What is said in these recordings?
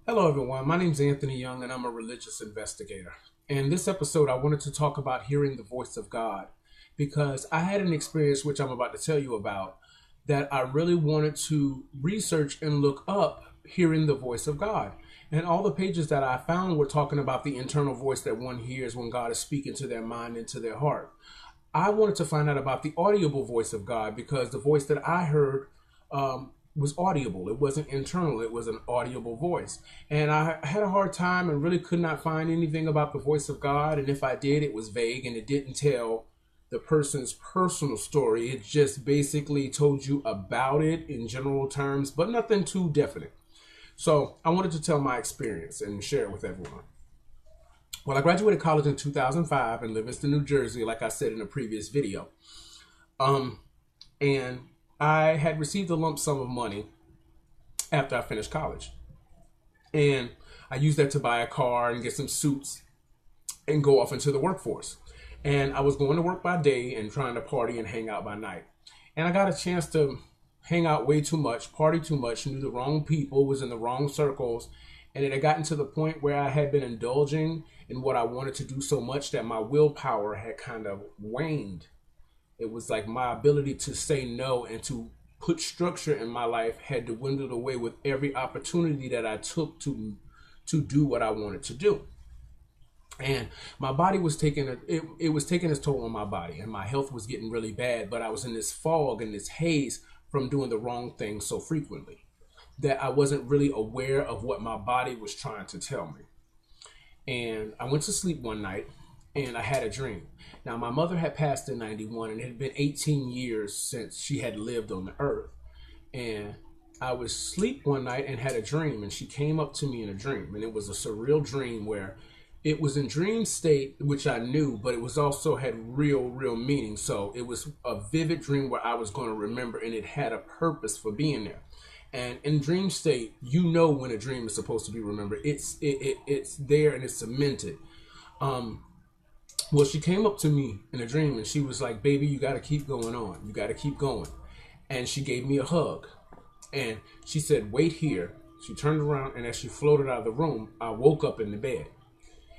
Hello, everyone. My name is Anthony Young, and I'm a religious investigator. In this episode, I wanted to talk about hearing the voice of God because I had an experience, which I'm about to tell you about, that I really wanted to research and look up hearing the voice of God. And all the pages that I found were talking about the internal voice that one hears when God is speaking to their mind and to their heart. I wanted to find out about the audible voice of God because the voice that I heard was audible. It wasn't internal. It was an audible voice. And I had a hard time and really could not find anything about the voice of God. And if I did, it was vague and it didn't tell the person's personal story. It just basically told you about it in general terms, but nothing too definite. So I wanted to tell my experience and share it with everyone. Well, I graduated college in 2005 in Livingston, New Jersey, like I said in a previous video. Um, and I had received a lump sum of money after I finished college. And I used that to buy a car and get some suits and go off into the workforce. And I was going to work by day and trying to party and hang out by night. And I got a chance to hang out way too much, party too much, knew the wrong people, was in the wrong circles. And it had gotten to the point where I had been indulging in what I wanted to do so much that my willpower had kind of waned. It was like my ability to say no and to put structure in my life had dwindled away with every opportunity that I took to do what I wanted to do. And my body was it was taking its toll on my body, and my health was getting really bad. But I was in this fog and this haze from doing the wrong thing so frequently that I wasn't really aware of what my body was trying to tell me. And I went to sleep one night and I had a dream. Now, my mother had passed in 91 and it had been 18 years since she had lived on the earth. And I was asleep one night and had a dream, and she came up to me in a dream. And it was a surreal dream where it was in dream state, which I knew, but it was also had real meaning. So it was a vivid dream where I was going to remember, and it had a purpose for being there. And in dream state, you know when a dream is supposed to be remembered. It's there and it's cemented. Well, she came up to me in a dream and she was like, "Baby, you got to keep going on. You got to keep going." And she gave me a hug. And she said, "Wait here." She turned around, and as she floated out of the room, I woke up in the bed.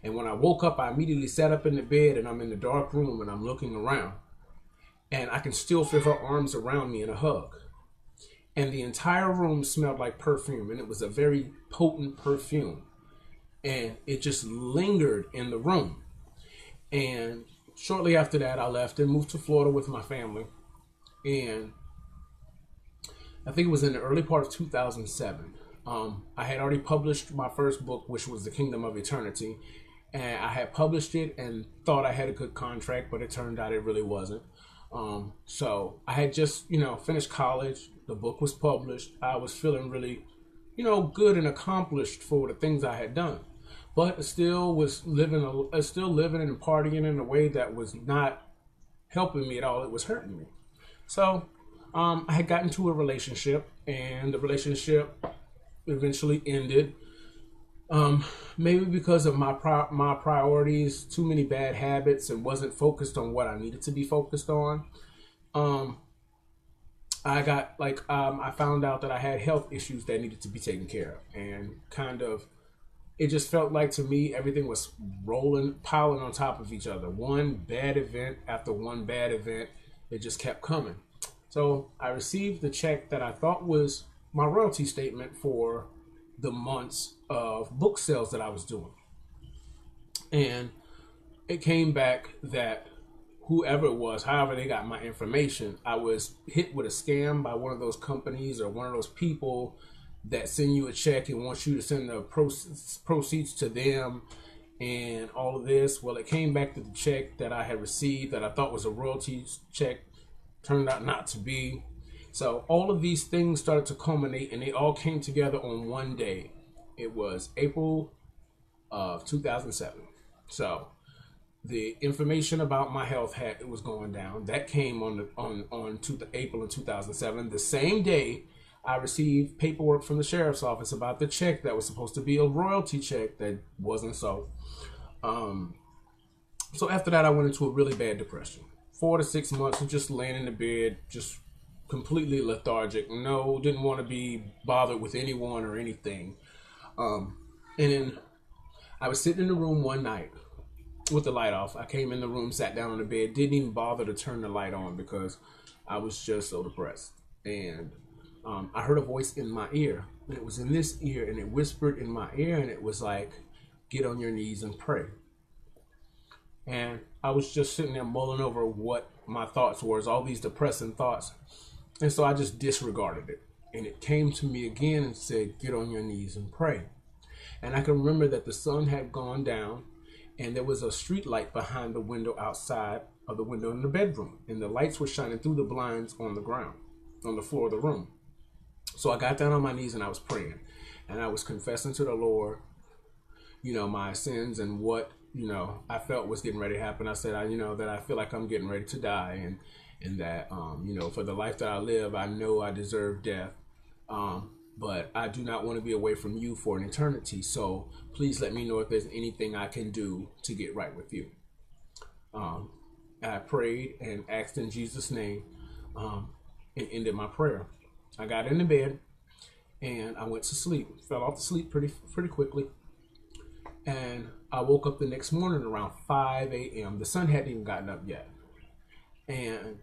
And when I woke up, I immediately sat up in the bed, and I'm in the dark room and I'm looking around. And I can still feel her arms around me in a hug. And the entire room smelled like perfume, and it was a very potent perfume. And it just lingered in the room. And shortly after that, I left and moved to Florida with my family. And I think it was in the early part of 2007. I had already published my first book, which was The Kingdom of Eternity. And I had published it and thought I had a good contract, but it turned out it really wasn't. So I had just, finished college. The book was published. I was feeling really, good and accomplished for the things I had done. But I still was living and partying in a way that was not helping me at all. It was hurting me. So I had gotten into a relationship, and the relationship eventually ended. Maybe because of my priorities, too many bad habits, and wasn't focused on what I needed to be focused on. I found out that I had health issues that needed to be taken care of, and it just felt like to me everything was piling on top of each other. One bad event after one bad event, it just kept coming. So I received the check that I thought was my royalty statement for the months of book sales that I was doing. And it came back that whoever it was, however they got my information, I was hit with a scam by one of those companies or one of those people that send you a check and want you to send the proceeds to them and all of this. Well, it came back to the check that I had received that I thought was a royalties check, turned out not to be. So all of these things started to culminate, and they all came together on one day. It was April of 2007. So the information about my health it was going down. That came on the April of 2007. The same day, I received paperwork from the sheriff's office about the check that was supposed to be a royalty check that wasn't so. So after that, I went into a really bad depression. 4 to 6 months of just laying in the bed, just completely lethargic. No, didn't want to be bothered with anyone or anything. And then I was sitting in the room one night with the light off. I came in the room, sat down on the bed, didn't even bother to turn the light on because I was just so depressed. And I heard a voice in my ear, and it was in this ear, and it whispered in my ear, and it was like, get on your knees and pray. And I was just sitting there mulling over what my thoughts were, all these depressing thoughts. And so I just disregarded it. And it came to me again and said, get on your knees and pray. And I can remember that the sun had gone down, and there was a street light behind the window outside of the window in the bedroom. And the lights were shining through the blinds on the ground, on the floor of the room. So I got down on my knees and I was praying. And I was confessing to the Lord, my sins and what, I felt was getting ready to happen. I said, that I feel like I'm getting ready to die. And that, for the life that I live, I know I deserve death. But I do not want to be away from you for an eternity. So please let me know if there's anything I can do to get right with you. I prayed and asked in Jesus' name, and ended my prayer. I got into bed and I went to sleep. Fell off to sleep pretty quickly. And I woke up the next morning around 5 a.m. The sun hadn't even gotten up yet. And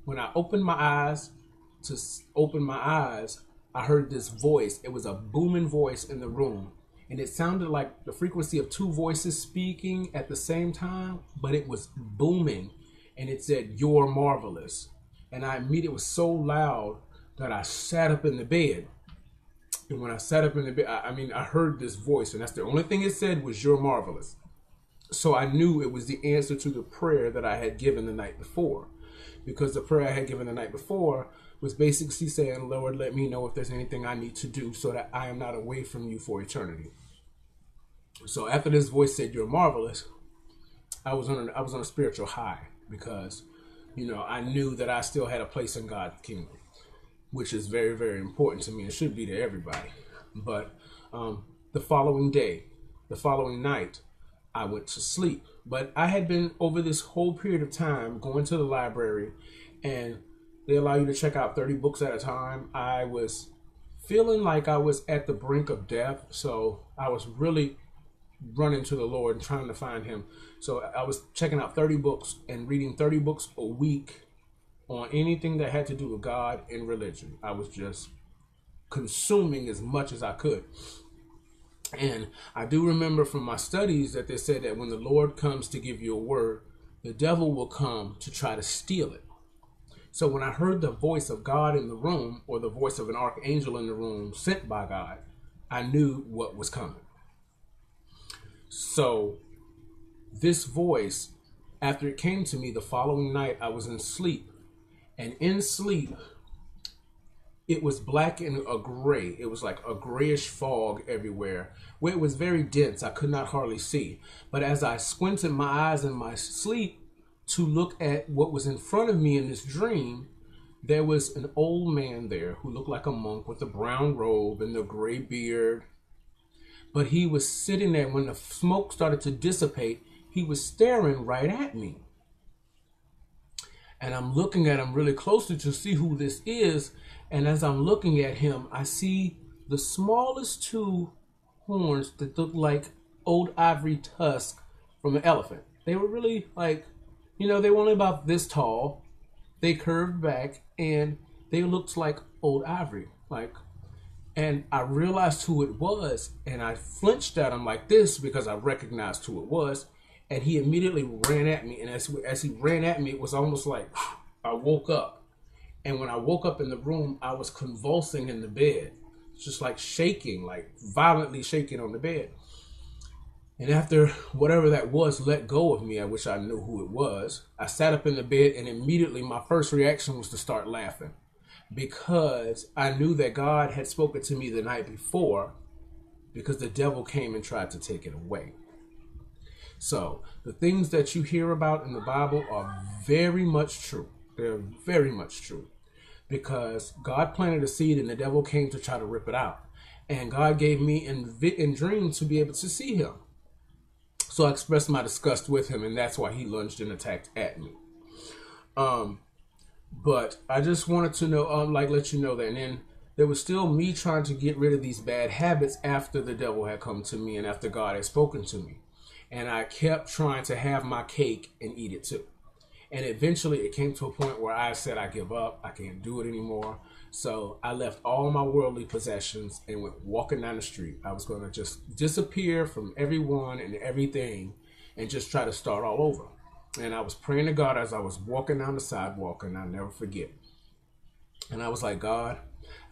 when I opened my eyes, I heard this voice. It was a booming voice in the room. And it sounded like the frequency of two voices speaking at the same time, but it was booming. And it said, "You're marvelous." And it was so loud that I sat up in the bed. And when I sat up in the bed, I heard this voice, and that's the only thing it said was, "You're marvelous." So I knew it was the answer to the prayer that I had given the night before. Because the prayer I had given the night before was basically saying, "Lord, let me know if there's anything I need to do so that I am not away from you for eternity." So after this voice said, "You're marvelous," I was on a spiritual high because, I knew that I still had a place in God's kingdom, which is very, very important to me. It should be to everybody. But the following night, I went to sleep. But I had been, over this whole period of time, going to the library, and they allow you to check out 30 books at a time. I was feeling like I was at the brink of death, so I was really running to the Lord and trying to find him. So I was checking out 30 books and reading 30 books a week on anything that had to do with God and religion. I was just consuming as much as I could. And I do remember from my studies that they said that when the Lord comes to give you a word, the devil will come to try to steal it. So when I heard the voice of God in the room, or the voice of an archangel in the room sent by God, I knew what was coming. So this voice, after it came to me the following night, I was in sleep. And in sleep, it was black and a gray. It was like a grayish fog everywhere, where it was very dense. I could not hardly see. But as I squinted my eyes in my sleep to look at what was in front of me in this dream, there was an old man there who looked like a monk with a brown robe and a gray beard. But he was sitting there. When the smoke started to dissipate, he was staring right at me. And I'm looking at him really closely to see who this is. And as I'm looking at him, I see the smallest two horns that look like old ivory tusk from an elephant. They were really they were only about this tall. They curved back and they looked like old ivory. And I realized who it was, and I flinched at him like this because I recognized who it was. And he immediately ran at me. And as he ran at me, it was almost like I woke up. And when I woke up in the room, I was convulsing in the bed, just like shaking, like violently shaking on the bed. And after whatever that was let go of me, I wish I knew who it was, I sat up in the bed, and immediately my first reaction was to start laughing, because I knew that God had spoken to me the night before, because the devil came and tried to take it away. So the things that you hear about in the Bible are very much true. They're very much true, because God planted a seed and the devil came to try to rip it out. And God gave me in dreams to be able to see him. So I expressed my disgust with him, and that's why he lunged and attacked at me. But I just wanted to know, let you know that. And then there was still me trying to get rid of these bad habits after the devil had come to me and after God had spoken to me. And I kept trying to have my cake and eat it too. And eventually it came to a point where I said, I give up. I can't do it anymore. So I left all my worldly possessions and went walking down the street. I was going to just disappear from everyone and everything and just try to start all over. And I was praying to God as I was walking down the sidewalk, and I'll never forget. And I was like, God,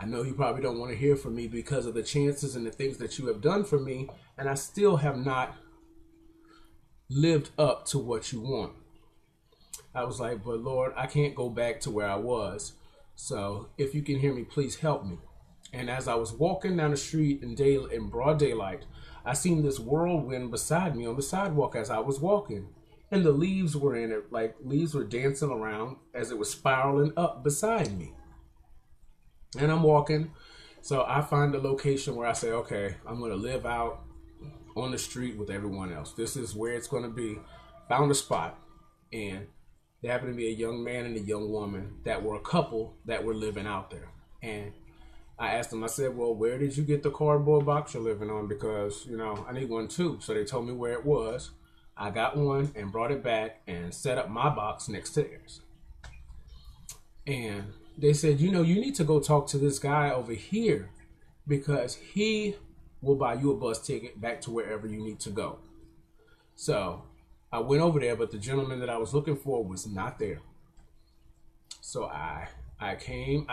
I know you probably don't want to hear from me because of the chances and the things that you have done for me, and I still have not lived up to what you want. I was like, but Lord, I can't go back to where I was. So if you can hear me, please help me. And as I was walking down the street in broad daylight, I seen this whirlwind beside me on the sidewalk as I was walking. And the leaves were in it, like leaves were dancing around as it was spiraling up beside me. And I'm walking. So I find a location where I say, okay, I'm going to live out on the street with everyone else. This is where it's going to be. Found a spot. And there happened to be a young man and a young woman that were a couple that were living out there. And I asked them, I said, well, where did you get the cardboard box you're living on? Because, I need one too. So they told me where it was. I got one and brought it back and set up my box next to theirs. And they said, you need to go talk to this guy over here because he will buy you a bus ticket back to wherever you need to go. So I went over there, but the gentleman that I was looking for was not there. So I came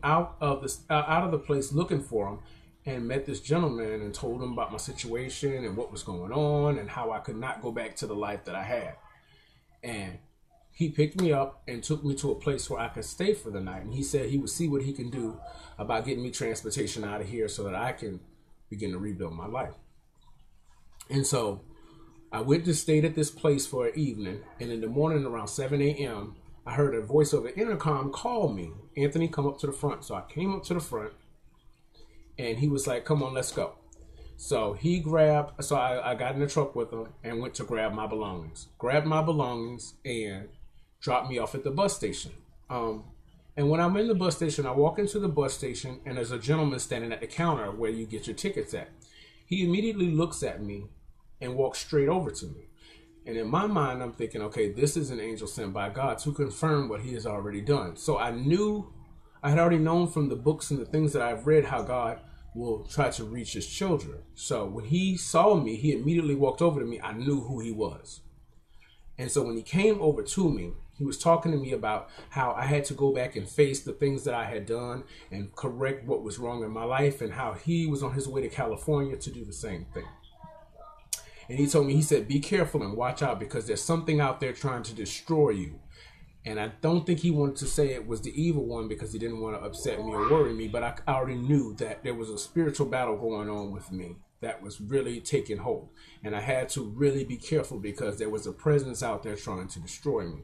out of the place looking for him and met this gentleman and told him about my situation and what was going on and how I could not go back to the life that I had. And he picked me up and took me to a place where I could stay for the night. And he said he would see what he can do about getting me transportation out of here so that I can begin to rebuild my life. And so I went to stay at this place for an evening. And in the morning around 7 a.m., I heard a voice over the intercom call me, Anthony, come up to the front. So I came up to the front. And he was like, come on, let's go. So I got in the truck with him and went to grab my belongings. Grabbed my belongings and dropped me off at the bus station. And when I'm in the bus station, I walk into the bus station and there's a gentleman standing at the counter where you get your tickets at. He immediately looks at me and walks straight over to me. And in my mind, I'm thinking, okay, this is an angel sent by God to confirm what he has already done. So I had already known from the books and the things that I've read how God will try to reach his children. So when he saw me, he immediately walked over to me. I knew who he was. And so when he came over to me, he was talking to me about how I had to go back and face the things that I had done and correct what was wrong in my life and how he was on his way to California to do the same thing. And he told me, he said, be careful and watch out because there's something out there trying to destroy you. And I don't think he wanted to say it was the evil one because he didn't want to upset me or worry me. But I already knew that there was a spiritual battle going on with me that was really taking hold. And I had to really be careful because there was a presence out there trying to destroy me.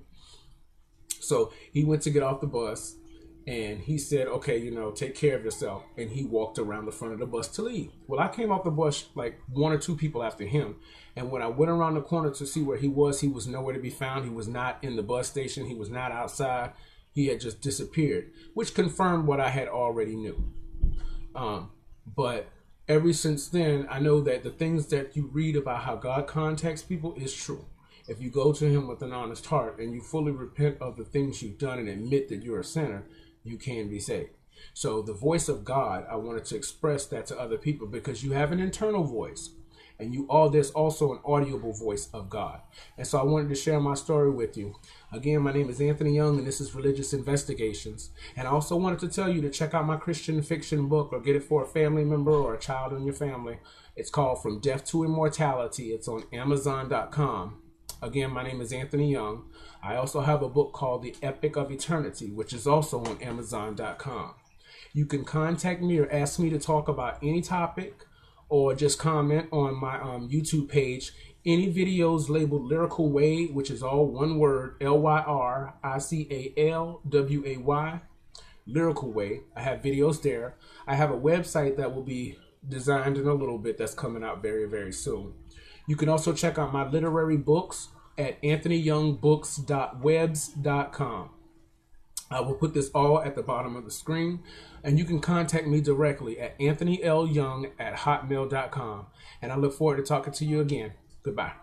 So he went to get off the bus and he said, okay, take care of yourself. And he walked around the front of the bus to leave. Well, I came off the bus like one or two people after him. And when I went around the corner to see where he was nowhere to be found. He was not in the bus station. He was not outside. He had just disappeared, which confirmed what I had already knew. But ever since then, I know that the things that you read about how God contacts people is true. If you go to him with an honest heart and you fully repent of the things you've done and admit that you're a sinner, you can be saved. So the voice of God, I wanted to express that to other people because you have an internal voice and there's also an audible voice of God. And so I wanted to share my story with you. Again, my name is Anthony Young and this is Religious Investigations. And I also wanted to tell you to check out my Christian fiction book or get it for a family member or a child in your family. It's called From Death to Immortality. It's on Amazon.com. Again, my name is Anthony Young. I also have a book called The Epic of Eternity, which is also on Amazon.com. You can contact me or ask me to talk about any topic or just comment on my YouTube page. Any videos labeled Lyrical Way, which is all one word, LYRICALWAY, Lyrical Way. I have videos there. I have a website that will be designed in a little bit that's coming out very, very soon. You can also check out my literary books at anthonyyoungbooks.webs.com. I will put this all at the bottom of the screen, and you can contact me directly at anthonyLyoung@hotmail.com. And I look forward to talking to you again. Goodbye.